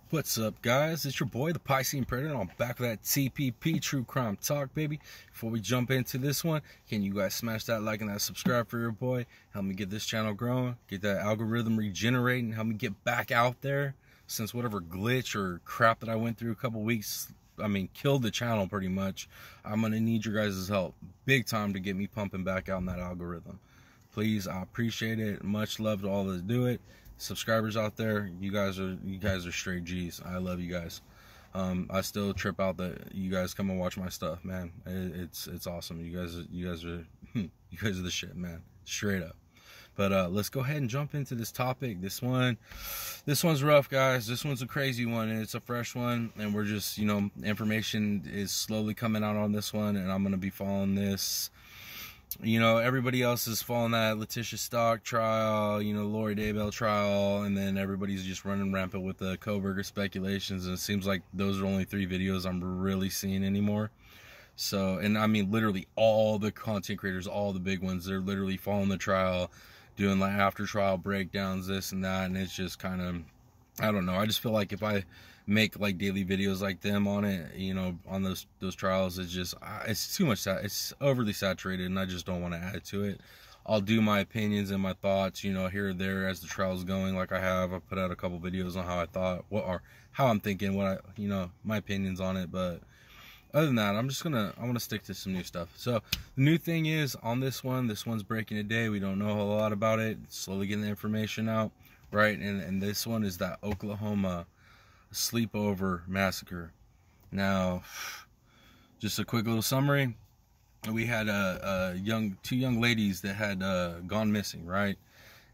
What's up, guys? It's your boy, the Piscine Predator, and I'm back with that TPP True Crime Talk, baby. Before we jump into this one, can you guys smash that like and that subscribe for your boy? Help me get this channel growing, get that algorithm regenerating, help me get back out there. Since whatever glitch or crap that I went through a couple weeks, killed the channel pretty much. I'm going to need your guys' help big time to get me pumping back out in that algorithm. Please, I appreciate it. Much love to all that do it. Subscribers out there, you guys are straight G's. I love you guys. I still trip out that you guys come and watch my stuff, man. It's awesome. You guys are the shit, man. Straight up. But let's go ahead and jump into this topic. This one's rough, guys. This one's a crazy one, and it's a fresh one, and we're just, information is slowly coming out on this one, and I'm gonna be following this. Everybody else is following that Letitia Stock trial, Lori Daybell trial, and then everybody's just running rampant with the Koberger speculations, and it seems like those are only 3 videos I'm really seeing anymore. So, and literally all the content creators, all the big ones, they're literally following the trial, doing like after trial breakdowns, this and that, and it's just kind of, I don't know. I just feel like if I make like daily videos like them on it, on those trials, it's too much. It's overly saturated, and I just don't want to add to it. I'll do my opinions and my thoughts, here or there as the trial's going. Like I put out a couple videos on how I thought, how I'm thinking, my opinions on it. But other than that, I want to stick to some new stuff. So the new thing is on this one's breaking today. We don't know a lot about it. Slowly getting the information out, right? And this one is that Oklahoma sleepover massacre. Now, just a quick little summary. We had two young ladies that had gone missing, right?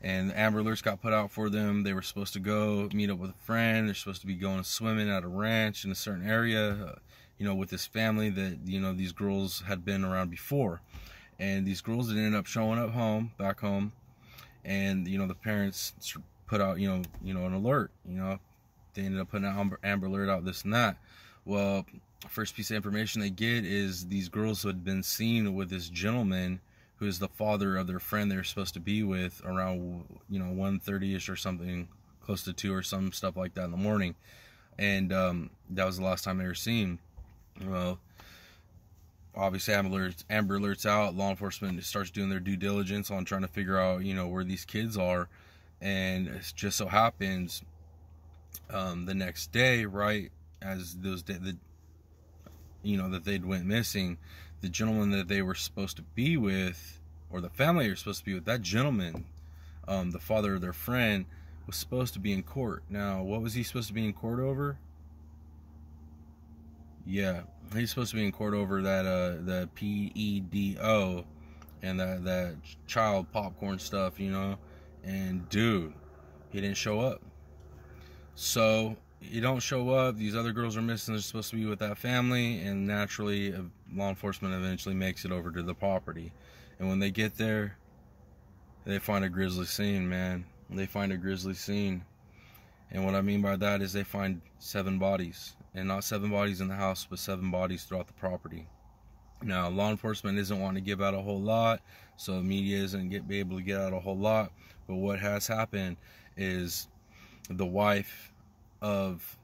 And the Amber Alerts got put out for them. They were supposed to go meet up with a friend. They're supposed to be going swimming at a ranch in a certain area, with this family that, these girls had been around before. And these girls that ended up showing up back home, and, the parents put out, an alert, they ended up putting an Amber Alert out, this and that. Well, first piece of information they get is these girls who had been seen with this gentleman who is the father of their friend they were supposed to be with around, 1:30ish or something, close to 2 or some stuff like that in the morning. And that was the last time they were seen. Well, obviously Amber Alert's out. Law enforcement starts doing their due diligence on trying to figure out, where these kids are. And it just so happens the next day, right, as that they'd went missing, the gentleman that they were supposed to be with, or the family they were supposed to be with, that gentleman, the father of their friend, was supposed to be in court. Now, what was he supposed to be in court over? Yeah, he's supposed to be in court over that the PEDO and that child popcorn stuff, and dude, he didn't show up. So you don't show up, these other girls are missing, they're supposed to be with that family, and naturally law enforcement eventually makes it over to the property. And when they get there, they find a grisly scene, man. They find a grisly scene. And what I mean by that is they find 7 bodies. And not 7 bodies in the house, but 7 bodies throughout the property. Now, law enforcement isn't wanting to give out a whole lot, so the media isn't be able to get out a whole lot. But what has happened is the wife of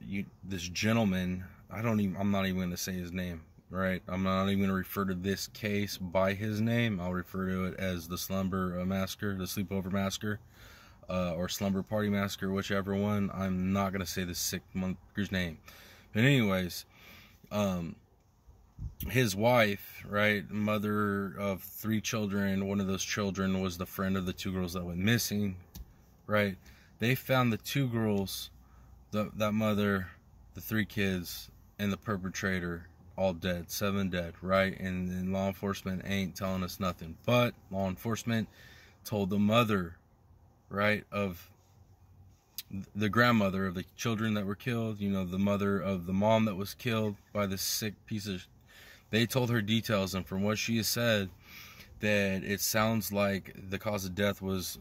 this gentleman, I'm not even going to say his name, right? I'm not even going to refer to this case by his name. I'll refer to it as the Slumber Massacre, the Sleepover Massacre, or Slumber Party Massacre, whichever one. I'm not going to say the sick motherfucker's name. But anyways, his wife, right, mother of 3 children, one of those children was the friend of the 2 girls that went missing, right? They found the 2 girls, that mother, the 3 kids, and the perpetrator all dead, 7 dead, right? And law enforcement ain't telling us nothing. But law enforcement told the mother, right, of the grandmother of the children that were killed, the mother of the mom that was killed by this sick piece of... They told her details, and from what she has said, that it sounds like the cause of death was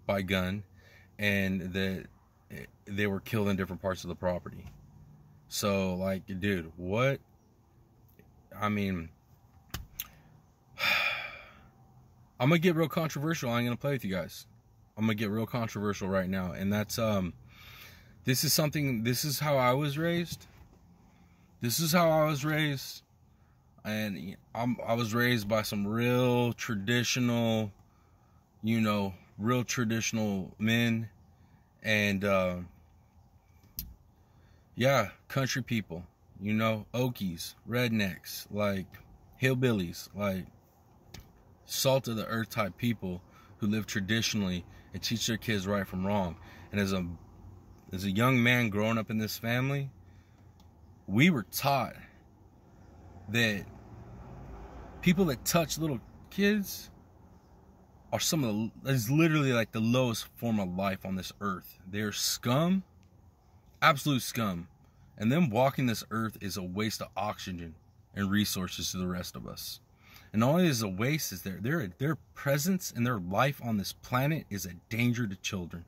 by gun, and that they were killed in different parts of the property. So, like, dude, what? I'm gonna get real controversial. I ain't gonna play with you guys. I'm gonna get real controversial right now, and that's this is how I was raised. This is how I was raised. And I was raised by some real traditional, real traditional men. And, yeah, country people, Okies, rednecks, like hillbillies, like salt of the earth type people who live traditionally and teach their kids right from wrong. And as a young man growing up in this family, we were taught that people that touch little kids are is literally like the lowest form of life on this earth. They're scum, absolute scum. And them walking this earth is a waste of oxygen and resources to the rest of us. And not only is a waste, is their presence and their life on this planet is a danger to children.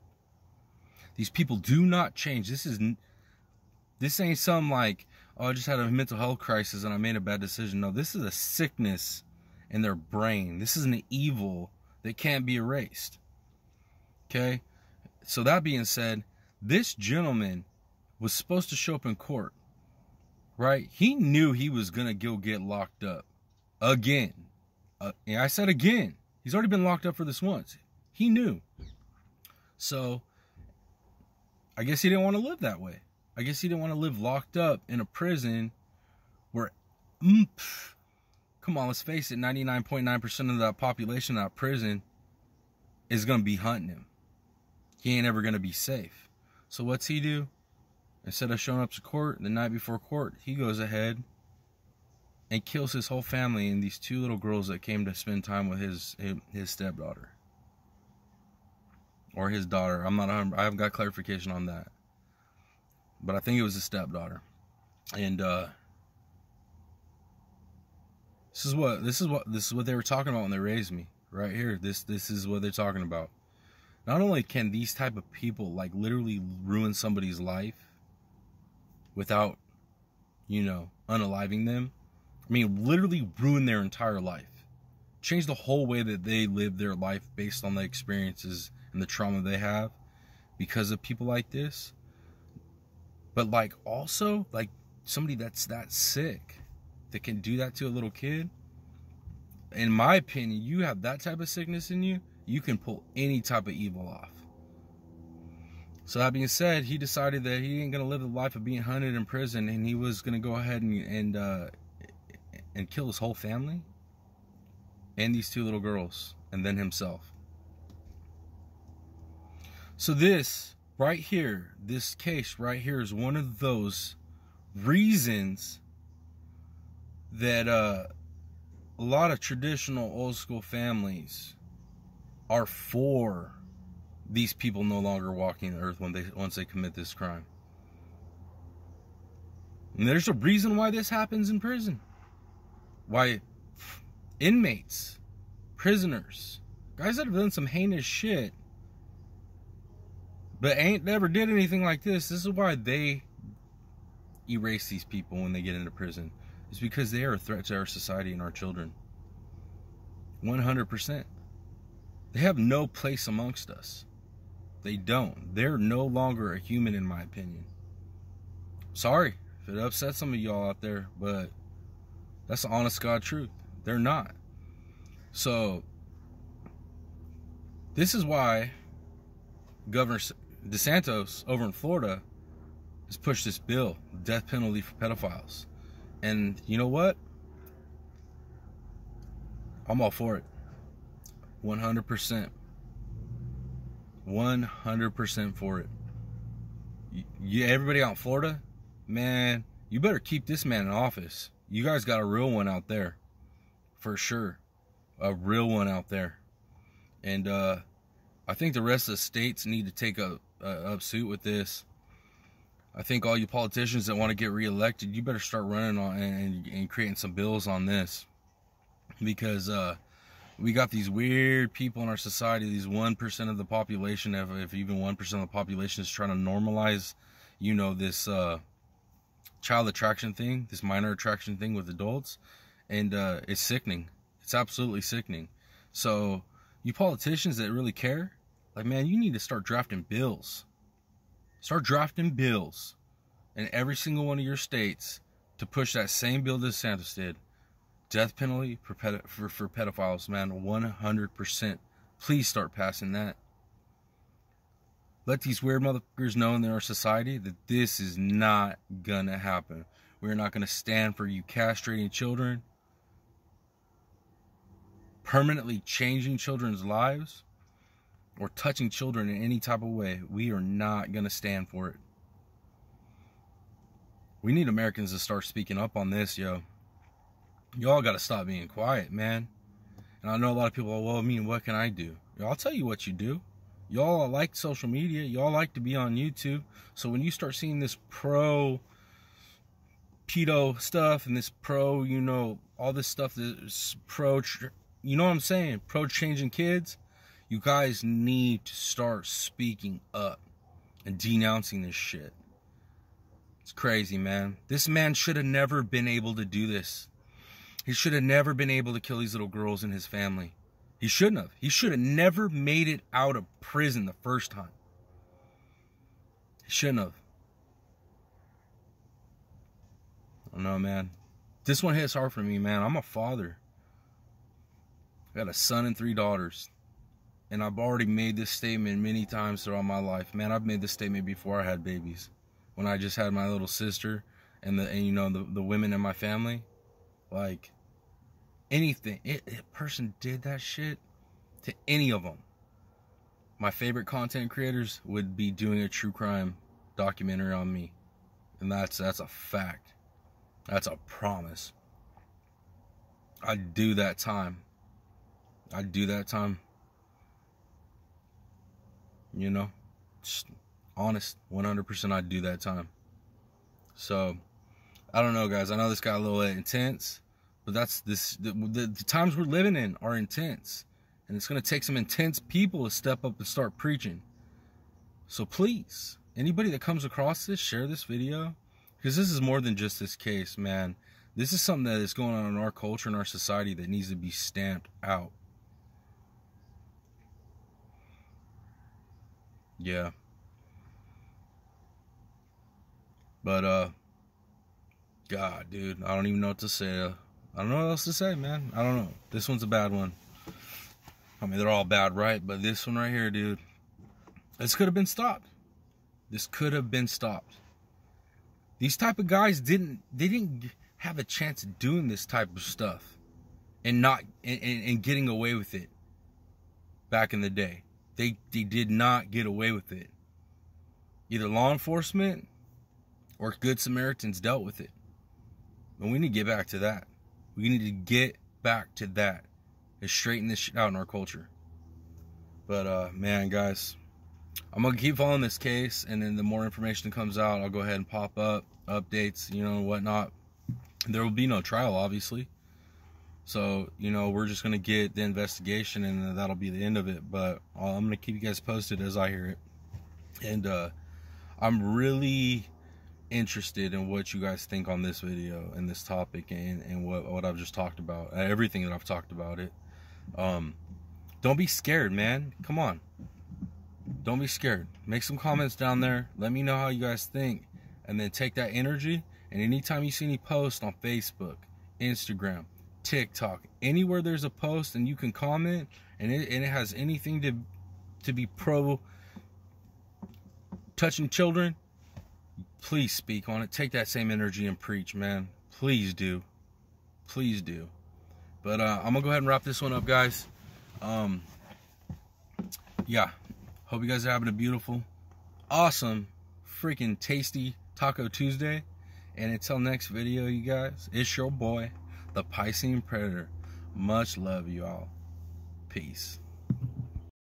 These people do not change. This ain't something like, oh, I just had a mental health crisis and I made a bad decision. No, this is a sickness in their brain. This is an evil that can't be erased. Okay? So that being said, this gentleman was supposed to show up in court, right? He knew he was going to go get locked up again. I said again. He's already been locked up for this once. He knew. So I guess he didn't want to live that way. I guess he didn't want to live locked up in a prison where, come on, let's face it, 99.9% of that population of that prison is going to be hunting him. He ain't ever going to be safe. So what's he do? Instead of showing up to court the night before court, he goes ahead and kills his whole family and these two little girls that came to spend time with his stepdaughter. Or his daughter. I haven't got clarification on that. But I think it was his stepdaughter. And this is what they were talking about when they raised me. Right here. This is what they're talking about. Not only can these type of people like literally ruin somebody's life without, unaliving them. I mean, literally ruin their entire life. Change the whole way that they live their life based on the experiences and the trauma they have because of people like this. But like also like somebody that's that sick that can do that to a little kid. In my opinion, you have that type of sickness in you, you can pull any type of evil off. So that being said, he decided that he ain't gonna live the life of being hunted in prison, and he was gonna go ahead and kill his whole family and these two little girls, and then himself. So this right here, this case right here is one of those reasons that a lot of traditional old school families are for these people no longer walking the earth once they commit this crime. And there's a reason why this happens in prison. Why inmates, prisoners, guys that have done some heinous shit but ain't never did anything like this is why they erase these people when they get into prison. It's because they are a threat to our society and our children. 100%. They have no place amongst us. They don't. They're no longer a human, in my opinion. Sorry if it upsets some of y'all out there, but that's the honest God truth. They're not. So this is why Governor DeSantis over in Florida has pushed this bill, death penalty for pedophiles. And you know what? I'm all for it. 100%. 100% for it. Yeah, everybody out in Florida, man, you better keep this man in office. You guys got a real one out there. For sure. A real one out there. And I think the rest of the states need to take up suit with this. I think all you politicians that want to get reelected, you better start running on and creating some bills on this. Because we got these weird people in our society, these 1% of the population, if even 1% of the population is trying to normalize, this child attraction thing, this minor attraction thing with adults. And it's sickening. It's absolutely sickening. So you politicians that really care, like, man, you need to start drafting bills. Start drafting bills in every single one of your states to push that same bill that DeSantis did. Death penalty for pedophiles, man, 100%. Please start passing that. Let these weird motherfuckers know in our society that this is not gonna happen. We're not gonna stand for you castrating children, permanently changing children's lives, or touching children in any type of way. We are not gonna stand for it. We need Americans to start speaking up on this, yo. Y'all gotta stop being quiet, man. And I know a lot of people are, well, I mean, what can I do? I'll tell you what you do. Y'all like social media. Y'all like to be on YouTube. So when you start seeing this pro-pedo stuff and this pro, you know, all this stuff that's pro, you know what I'm saying? Pro-changing kids. You guys need to start speaking up and denouncing this shit. It's crazy, man. This man should have never been able to do this. He should have never been able to kill these little girls and his family. He shouldn't have. He should have never made it out of prison the first time. He shouldn't have. I don't know, man. This one hits hard for me, man. I'm a father. I got a son and 3 daughters. And I've already made this statement many times throughout my life. Man, I've made this statement before I had babies. When I just had my little sister and you know, the women in my family. Like, anything. If a person did that shit to any of them, my favorite content creators would be doing a true crime documentary on me. And that's a fact. That's a promise. I'd do that time. I'd do that time. You know, just honest, 100% I'd do that time. So, I don't know, guys. I know this got a little intense, but that's this. The times we're living in are intense, and it's gonna take some intense people to step up and start preaching. So please, anybody that comes across this, share this video, because this is more than just this case, man. This is something that is going on in our culture and our society that needs to be stamped out. Yeah. But God, dude, I don't even know what to say. I don't know what else to say, man. I don't know. This one's a bad one. I mean, they're all bad, right? But this one right here, dude, this could have been stopped. This could have been stopped. These type of guys didn't have a chance of doing this type of stuff and getting away with it back in the day. They did not get away with it. Either law enforcement or Good Samaritans dealt with it. And we need to get back to that. We need to get back to that and straighten this shit out in our culture. But, man, guys, I'm going to keep following this case, and then the more information that comes out, I'll go ahead and pop up updates, you know, whatnot. There will be no trial, obviously. So, you know, we're just going to get the investigation, and that'll be the end of it. But I'm going to keep you guys posted as I hear it. And I'm really interested in what you guys think on this video and this topic and what I've just talked about. Everything that I've talked about it. Don't be scared, man. Come on. Don't be scared. Make some comments down there. Let me know how you guys think. And then take that energy. And anytime you see any posts on Facebook, Instagram, TikTok, anywhere there's a post and you can comment and it has anything to be pro touching children, please speak on it. Take that same energy and preach, man. Please do. Please do. But I'm gonna go ahead and wrap this one up, guys. Yeah, hope you guys are having a beautiful, awesome, freaking tasty Taco Tuesday. And until next video, you guys, it's your boy, the Piscine Predator. Much love, you all. Peace.